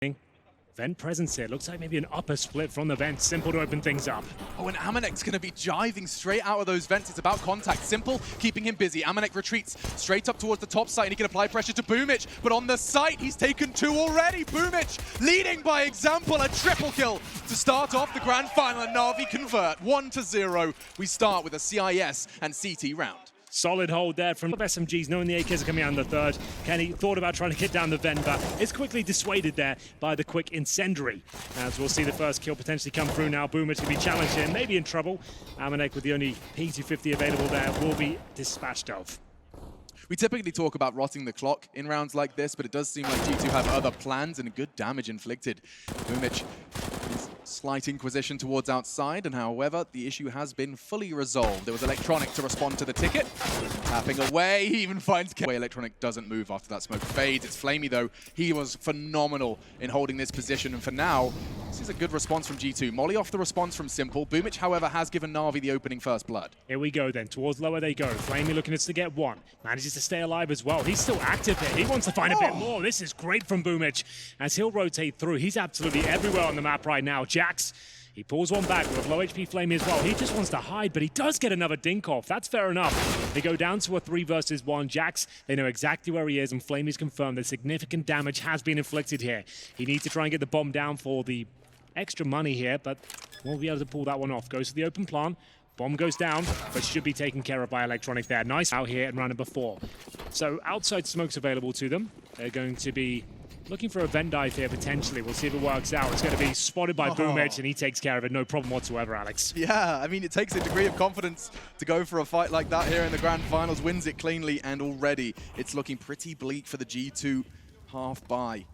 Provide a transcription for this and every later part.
Vent presence here. Looks like maybe an upper split from the vent. Simple to open things up. Oh, and AmaNek's going to be jiving straight out of those vents. It's about contact. Simple, keeping him busy. AmaNEk retreats straight up towards the top side, and he can apply pressure to Boomich. But on the site, he's taken 2 already. Boomich leading by example. A triple kill to start off the grand final, and Na'Vi convert 1-0. We start with a CIS and CT round. Solid hold there from SMGs, knowing the AKs are coming out in the third. Kenny thought about trying to get down the vent, but is quickly dissuaded there by the quick incendiary. As we'll see the first kill potentially come through now. Boomich will be challenged here, maybe in trouble. AmaNEk, with the only P250 available there, will be dispatched of. We typically talk about rotting the clock in rounds like this, but it does seem like G2 have other plans and good damage inflicted. Boomich is slight inquisition towards outside, and however, the issue has been fully resolved. There was Electronic to respond to the ticket. Tapping away, he even finds Electronic doesn't move after that smoke fades. It's flamie though. He was phenomenal in holding this position, and for now, this is a good response from G2. Molly off the response from Simple. Boomich, however, has given Na'Vi the opening first blood. Here we go then, towards lower they go. flamie looking to get one. Manages to stay alive as well. He's still active here. He wants to find a bit more. This is great from Boomich as he'll rotate through. He's absolutely everywhere on the map right now. JaCkz, he pulls one back with low HP flamie as well. He just wants to hide, but he does get another dink off. That's fair enough. They go down to a 3 versus 1. JaCkz, they know exactly where he is, and flamie's confirmed that significant damage has been inflicted here. He needs to try and get the bomb down for the extra money here, but won't be able to pull that one off. Goes to the open plant. Bomb goes down, but should be taken care of by Electronic there. Nice out here and ran it before. So outside smoke's available to them. They're going to be looking for a vent dive here potentially. We'll see if it works out. It's going to be spotted by Boomich, and he takes care of it. No problem whatsoever, Alex. Yeah, I mean, it takes a degree of confidence to go for a fight like that here in the grand finals. Wins it cleanly, and already it's looking pretty bleak for the G2 half buy.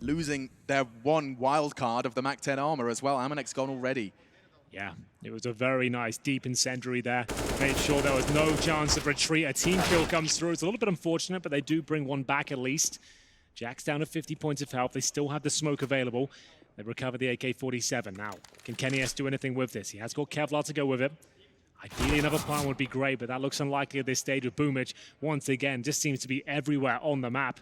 Losing their one wild card of the Mach 10 armor as well. AmaNEk's gone already. Yeah, it was a very nice deep incendiary there. Made sure there was no chance of retreat. A team kill comes through. It's a little bit unfortunate, but they do bring one back at least. JaCkz down to 50 points of health. They still have the smoke available. They recover the AK-47. Now, can kennyS do anything with this? He has got Kevlar to go with it. Ideally, another plant would be great, but that looks unlikely at this stage with Boomich. Once again, just seems to be everywhere on the map.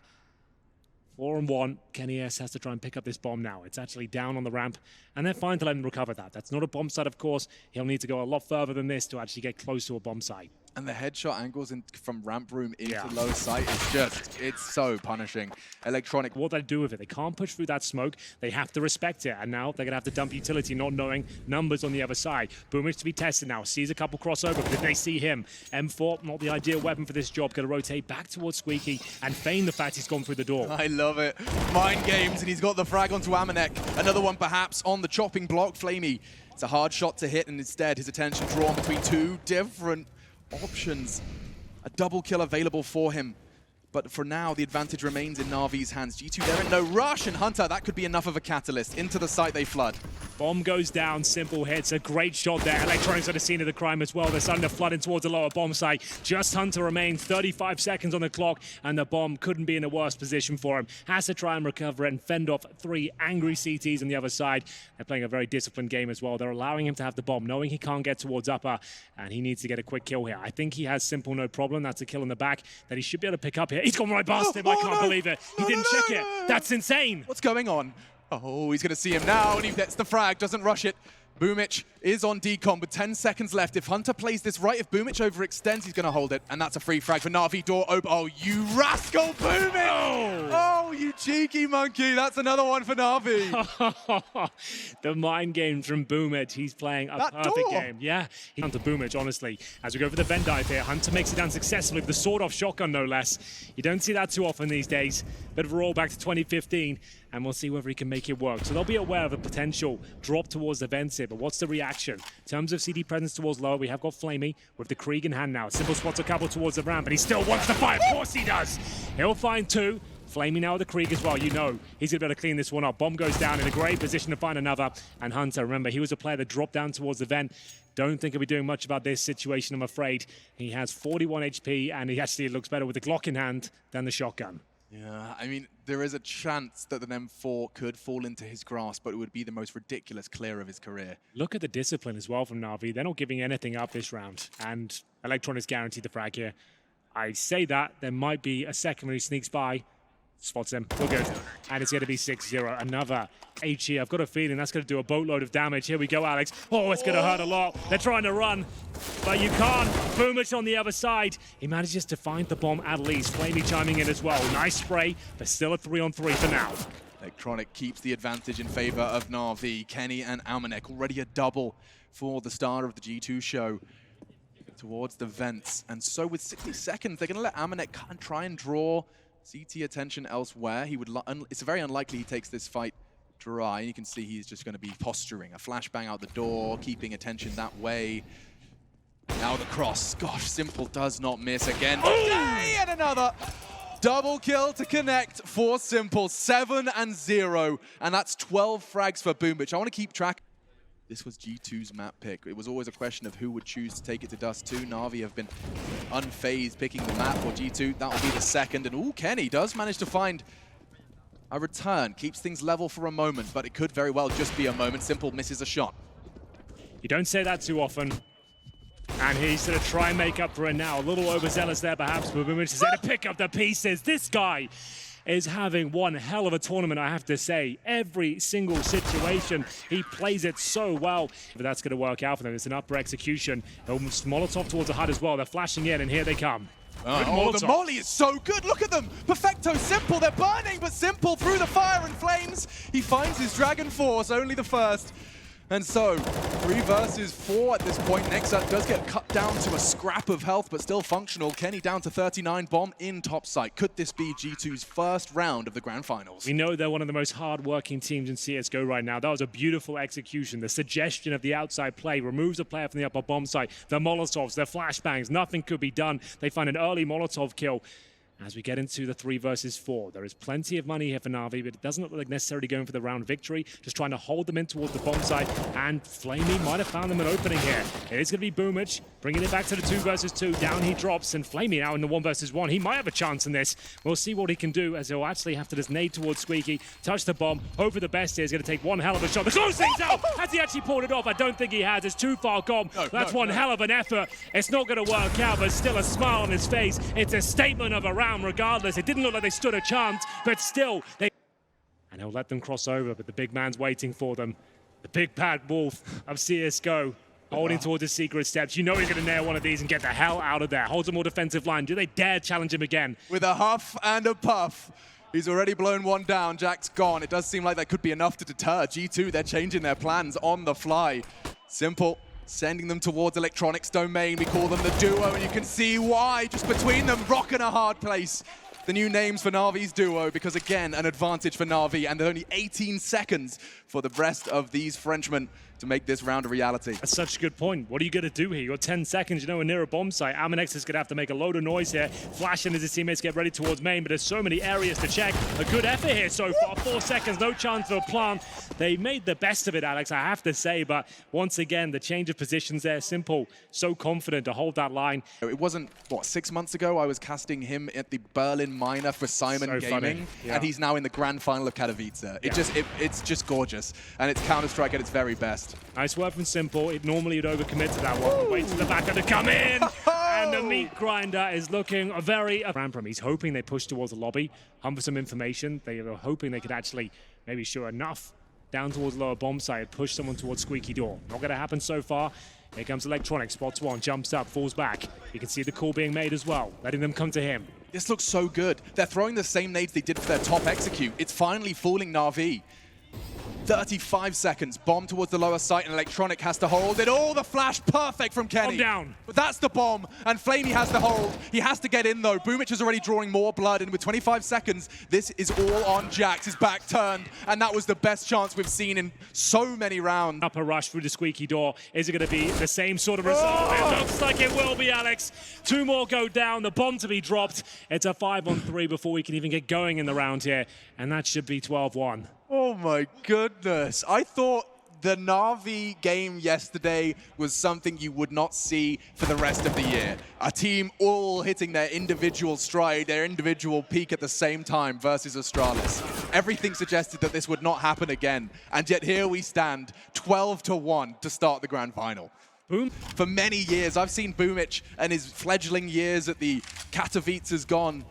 4-on-1, kennyS has to try and pick up this bomb now. It's actually down on the ramp, and they're fine to let him recover that. That's not a bomb site, of course. He'll need to go a lot further than this to actually get close to a bomb site. And the headshot angles from ramp room into low site is just, it's so punishing. Electronic. What they do with it, they can't push through that smoke. They have to respect it. And now they're going to have to dump utility, not knowing numbers on the other side. Boomich to be tested now. Sees a couple crossover, but if they see him, M4, not the ideal weapon for this job. Going to rotate back towards Squeaky and feign the fact he's gone through the door. I love it. Mind games, and he's got the frag onto AmaNEk. Another one perhaps on the chopping block. flamie, it's a hard shot to hit, and instead his attention drawn between 2 different options. A double kill available for him. But for now, the advantage remains in Na'Vi's hands. G2, they're in no rush, and Hunter, that could be enough of a catalyst. Into the site they flood. Bomb goes down, Simple hits. A great shot there. Electronic's at the scene of the crime as well. They're starting to flood in towards the lower bomb site. Just Hunter remains. 35 seconds on the clock, and the bomb couldn't be in a worse position for him. Has to try and recover it and fend off 3 angry CTs on the other side. They're playing a very disciplined game as well. They're allowing him to have the bomb, knowing he can't get towards upper, and he needs to get a quick kill here. I think he has Simple no problem. That's a kill in the back that he should be able to pick up here. He's gone right past him. I can't believe it. He didn't check it. That's insane. What's going on? Oh, he's going to see him now, and he gets the frag, doesn't rush it. Boomich is on decom with 10 seconds left. If Hunter plays this right, if Boomich overextends, he's going to hold it, and that's a free frag for Na'Vi. Door open. Oh, you rascal, Boomich! Oh, you cheeky monkey. That's another one for Na'Vi. The mind games from Boomich. He's playing a perfect game. Yeah, Hunter Boomich, honestly. As we go for the vent dive here, Hunter makes it down successfully with the sawed-off shotgun, no less. You don't see that too often these days. Bit of a roll back to 2015, and we'll see whether he can make it work. So they'll be aware of a potential drop towards the vents here, but what's the reaction? In terms of CD presence towards lower, we have got flamie with the Krieg in hand now. Simple spots a couple towards the ramp, and he still wants to fight. Of course he does. He'll find 2. flamie now with the Krieg as well. You know he's going to be able to clean this one up. Bomb goes down in a great position to find another. And Hunter, remember, he was a player that dropped down towards the vent. Don't think he'll be doing much about this situation, I'm afraid. He has 41 HP, and he actually looks better with the Glock in hand than the shotgun. Yeah, I mean, there is a chance that an M4 could fall into his grasp, but it would be the most ridiculous clear of his career. Look at the discipline as well from Na'Vi. They're not giving anything up this round, and Electronics guaranteed the frag here. I say that, there might be a second when he sneaks by. Spots him. We're good. And it's going to be 6-0. Another HE. I've got a feeling that's going to do a boatload of damage. Here we go, Alex. Oh, it's going to hurt a lot. They're trying to run, but you can't. flamie on the other side. He manages to find the bomb at least. flamie chiming in as well. Nice spray, but still a 3-on-3 for now. Electronic keeps the advantage in favor of Na'Vi. Kenny and AmaNEk already a double for the star of the G2 show towards the vents. And so with 60 seconds, they're going to let AmaNEk try and draw CT attention elsewhere. It's very unlikely he takes this fight dry. You can see he's just going to be posturing. A flashbang out the door, keeping attention that way. Now the cross. Gosh, Simple does not miss again. And another double kill to connect for Simple. 7-0. And that's 12 frags for Boomich. I want to keep track. This was G2's map pick. It was always a question of who would choose to take it to Dust 2. Na'Vi have been unfazed picking the map for G2. That will be the second. And ooh, Kenny does manage to find a return. Keeps things level for a moment, but it could very well just be a moment. Simple misses a shot. You don't say that too often. And he's going to try and make up for it now. A little overzealous there perhaps, but Boomich is there to pick up the pieces. This guy is having one hell of a tournament, I have to say. Every single situation, he plays it so well. But that's going to work out for them. It's an upper execution. Almost Molotov towards the HUD as well. They're flashing in, and here they come. Oh, the molly is so good. Look at them. Perfecto, Simple. They're burning, but Simple through the fire and flames. He finds his Dragon Force, only the first. And so, 3 versus 4 at this point. Nexa does get cut down to a scrap of health, but still functional. Kenny down to 39, bomb in top site. Could this be G2's first round of the Grand Finals? We know they're one of the most hard-working teams in CSGO right now. That was a beautiful execution. The suggestion of the outside play removes a player from the upper bomb site. The Molotovs, the flashbangs, nothing could be done. They find an early Molotov kill. As we get into the 3 versus 4, there is plenty of money here for Na'Vi, but it doesn't look like necessarily going for the round victory. Just trying to hold them in towards the bomb site, and flamie might have found them an opening here. It is going to be Boomich, bringing it back to the 2 versus 2. Down he drops, and flamie now in the 1 versus 1. He might have a chance in this. We'll see what he can do, as he'll actually have to just nade towards Squeaky, touch the bomb, hope for the best here. He's going to take one hell of a shot. The close things out! Has he actually pulled it off? I don't think he has. It's too far gone. That's one hell of an effort. It's not going to work out, but still a smile on his face. It's a statement of a round regardless. It didn't look like they stood a chance, but still, and he'll let them cross over, but the big man's waiting for them. The big bad wolf of CSGO, holding towards the secret steps. You know he's going to nail one of these and get the hell out of there. Holds a more defensive line. Do they dare challenge him again? With a huff and a puff. He's already blown one down. JaCkz gone. It does seem like that could be enough to deter G2. They're changing their plans on the fly. Simple. Sending them towards Electronics domain. We call them the duo, and you can see why. Just between them, rock in a hard place. The new names for Na'Vi's duo, because again, an advantage for Na'Vi, and there's only 18 seconds for the rest of these Frenchmen to make this round a reality. That's such a good point. What are you going to do here? You're 10 seconds, you know, near a bomb site. AmaNEk is going to have to make a load of noise here, flashing as his teammates get ready towards main, but there's so many areas to check. A good effort here so far. 4 seconds, no chance for a plant. They made the best of it, Alex, I have to say, but once again, the change of positions there, Simple, so confident to hold that line. It wasn't, what, 6 months ago I was casting him at the Berlin Minor for Simon Gaming, and he's now in the grand final of Katowice. It's just gorgeous, and it's Counter-Strike at its very best. Nice work from Simple. It normally would overcommit to that one. Wait for the backer to come in, and the meat grinder is looking very... He's hoping they push towards the lobby, hunt for some information. They were hoping they could actually maybe show enough down towards lower bomb site, push someone towards Squeaky Door. Not going to happen so far. Here comes Electronic, spots one, jumps up, falls back. You can see the call being made as well, letting them come to him. This looks so good. They're throwing the same nades they did for their top execute. It's finally fooling Na'Vi. 35 seconds, bomb towards the lower site, and Electronic has to hold it. Oh, the flash, perfect from Kenny. Bomb down. But that's the bomb, and flamie has the hold. He has to get in, though. Boomich is already drawing more blood, and with 25 seconds, this is all on JaCkz. His back turned, and that was the best chance we've seen in so many rounds. Upper rush through the Squeaky Door. Is it going to be the same sort of result? It looks like it will be, Alex. 2 more go down, the bomb to be dropped. It's a 5-on-3 before we can even get going in the round here, and that should be 12-1. Oh my goodness. I thought the Na'Vi game yesterday was something you would not see for the rest of the year. A team all hitting their individual stride, their individual peak at the same time versus Astralis. Everything suggested that this would not happen again. And yet here we stand, 12-1 to start the grand final. Boom. For many years, I've seen Boomich and his fledgling years at the Katowice has gone.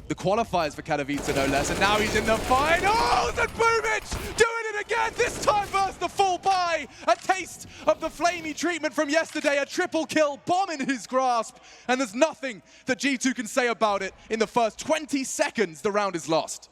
the qualifiers for Katowice, no less, and now he's in the finals, and Boomic doing it again, this time versus the full buy. A taste of the flamie treatment from yesterday, a triple kill, bomb in his grasp, and there's nothing that G2 can say about it. In the first 20 seconds, the round is lost.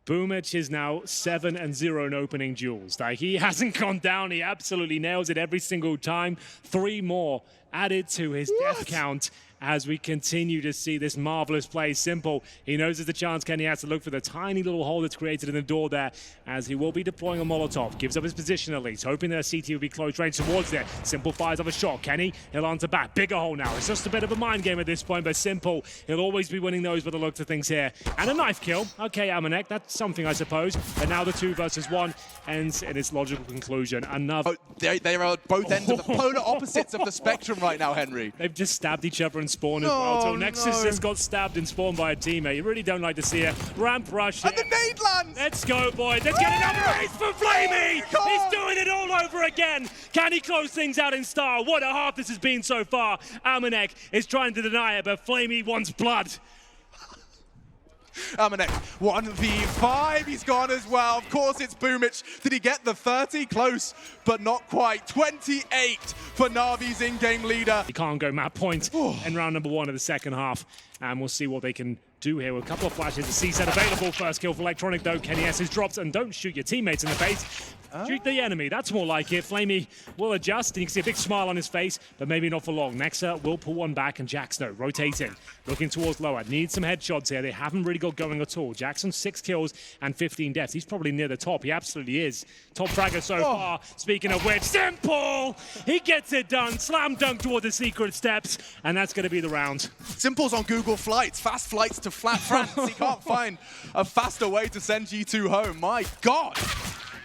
Boomic is now 7-0 in opening duels. Like, he hasn't gone down. He absolutely nails it every single time. 3 more added to his death count as we continue to see this marvelous play. Simple, he knows there's a chance Kenny has to look for the tiny little hole that's created in the door there, as he will be deploying a Molotov. Gives up his position at least, hoping that CT will be close range towards there. Simple fires off a shot. Kenny, he'll answer back. Bigger hole now. It's just a bit of a mind game at this point, but Simple, he'll always be winning those by the looks of things here. And a knife kill. Okay, AmaNEk, that's something, I suppose. But now the 2 versus 1 ends in its logical conclusion. Another... Oh, they are at both ends of the polar opposites of the spectrum right now, Henry. They've just stabbed each other in spawn as well. So Nexus just got stabbed in spawn by a teammate. You really don't like to see a ramp rush here. And the nade lands! Let's go, boys. Let's get another ace for flamie! He's doing it all over again. Can he close things out in style? What a half this has been so far. AmaNEk is trying to deny it, but flamie wants blood. AmaNEk, 1v5, he's gone as well. Of course, it's Boomic. Did he get the 30? Close, but not quite. 28 for Navi's in-game leader. He can't go map point in round number 1 of the second half. And we'll see what they can do here with a couple of flashes. The C-set available. First kill for Electronic, though. Kenny S is dropped, and don't shoot your teammates in the face. Shoot the enemy. That's more like it. flamie will adjust, and you can see a big smile on his face, but maybe not for long. Nexa will pull one back, and JaCkz, though, rotating, looking towards lower. Needs some headshots here. They haven't really got going at all. JaCkz on 6 kills and 15 deaths. He's probably near the top. He absolutely is. Top fragger so far. Speaking of which, Simple! He gets it done. Slam dunk toward the secret steps, and that's going to be the round. Simple's on Google Flights. Fast flights to flat France. He can't find a faster way to send G2 home. My God!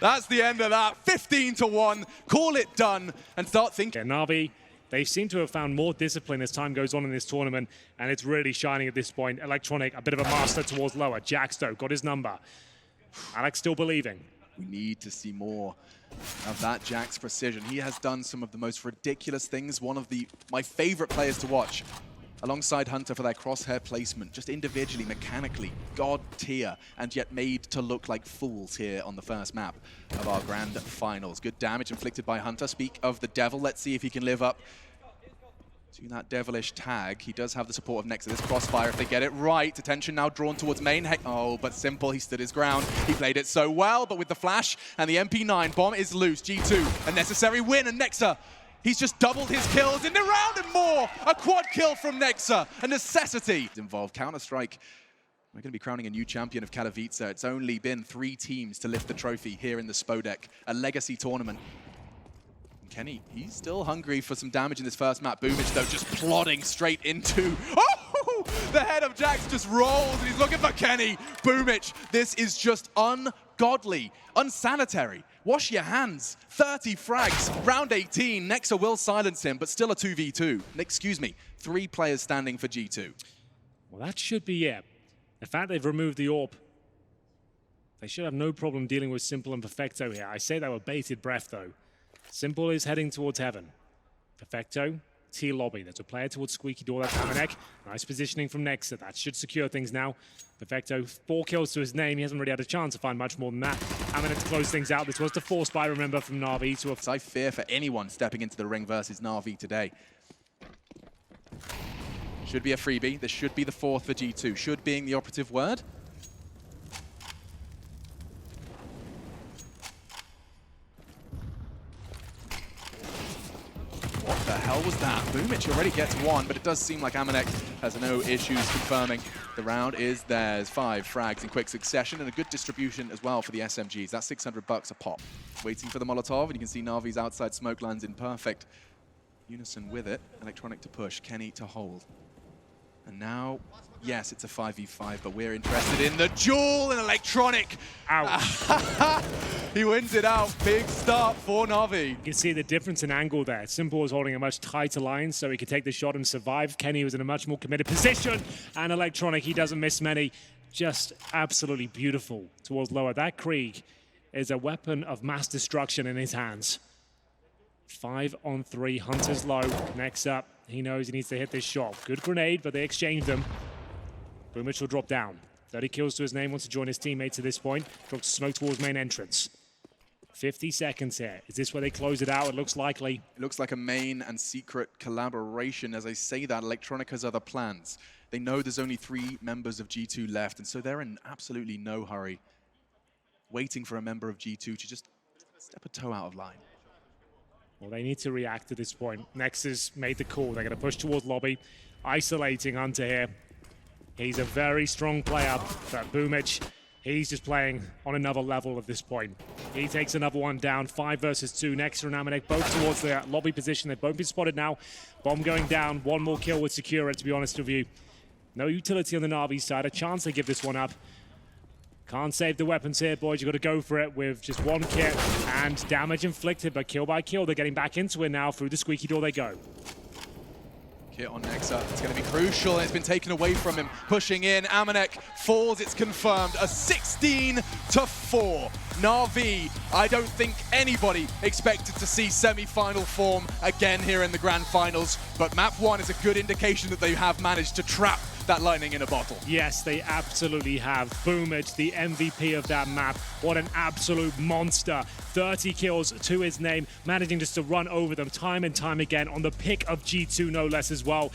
That's the end of that. 15-1. Call it done and start thinking. Yeah, Navi, they seem to have found more discipline as time goes on in this tournament, and it's really shining at this point. Electronic, a bit of a master towards lower. JaCkz, though, got his number. AmaNEk still believing. We need to see more of that JaCkz precision. He has done some of the most ridiculous things. One of my favorite players to watch, alongside Hunter, for their crosshair placement, just individually, mechanically, god tier, and yet made to look like fools here on the first map of our grand finals. Good damage inflicted by Hunter. Speak of the devil, let's see if he can live up to that devilish tag. He does have the support of nexa. This crossfire, if they get it right. Attention now drawn towards main. Oh, but Simple, he stood his ground. He played it so well, but with the flash and the MP9, bomb is loose. G2, a necessary win, and nexa, he's just doubled his kills in the round and more. A quad kill from nexa, a necessity. Involved Counter-Strike. We're going to be crowning a new champion of Katowice. It's only been 3 teams to lift the trophy here in the Spodek, a legacy tournament. And Kenny, he's still hungry for some damage in this first map. Boomic, though, just plodding straight into... Oh! The head of JaCkz just rolls, and he's looking for Kenny. Boomic, this is just ungodly, unsanitary. Wash your hands. 30 frags, round 18. Nexa will silence him, but still a 2v2. Excuse me, 3 players standing for G2. Well, that should be it. The fact they've removed the AWP, they should have no problem dealing with Simple and Perfecto here. I say that with bated breath, though. Simple is heading towards heaven. Perfecto, T lobby. There's a player towards squeaky door. That's AmaNEk. Nice positioning from Nexa. That should secure things now. Perfecto, 4 kills to his name. He hasn't really had a chance to find much more than that. AmaNEk to close things out. This was the force buy, remember, from Na'Vi to a... I fear for anyone stepping into the ring versus Na'Vi today. Should be a freebie. This should be the 4th for G2. Should being the operative word. What the hell was that? Boomic already gets 1, but it does seem like AmaNEk has no issues confirming the round is theirs. 5 frags in quick succession and a good distribution as well for the SMGs. That's $600 a pop. Waiting for the Molotov, and you can see Na'Vi's outside smoke lands in perfect unison with it. Electronic to push, Kenny to hold. And now, yes, it's a 5v5, but we're interested in the duel and Electronic. Ouch. He wins it out. Big start for Na'Vi. You can see the difference in angle there. Simple was holding a much tighter line, so he could take the shot and survive. Kenny was in a much more committed position, and Electronic, he doesn't miss many. Just absolutely beautiful towards lower. That Krieg is a weapon of mass destruction in his hands. 5 on 3, Hunter's low. Next up, he knows he needs to hit this shot. Good grenade, but they exchanged them. Boomich will drop down. 30 kills to his name, wants to join his teammates at this point. Drops smoke towards main entrance. 50 seconds here. Is this where they close it out? It looks likely. It looks like a main and secret collaboration. As I say that, Electronic has other plans. They know there's only 3 members of G2 left, and so they're in absolutely no hurry, waiting for a member of G2 to just step a toe out of line. Well, they need to react at this point. Nexa's made the call. They're going to push towards lobby, isolating Hunter here. He's a very strong player, but Boomich, he's just playing on another level at this point. He takes another one down, 5 versus 2. Nexa and AmaNEk both towards the lobby position. They've both been spotted now. Bomb going down, one more kill would secure it, to be honest with you. No utility on the Na'Vi side, a chance they give this one up. Can't save the weapons here, boys. You've got to go for it with just one kit and damage inflicted, but kill by kill. They're getting back into it now. Through the squeaky door they go. Kit on Nexa, it's going to be crucial, and it's been taken away from him. Pushing in, AmaNEk falls, it's confirmed. A 16-4. Na'Vi, I don't think anybody expected to see semi-final form again here in the grand finals, but map 1 is a good indication that they have managed to trap that lightning in a bottle. Yes, they absolutely have. Boomich, the MVP of that map. What an absolute monster. 30 kills to his name, managing just to run over them time and time again on the pick of G2 no less as well.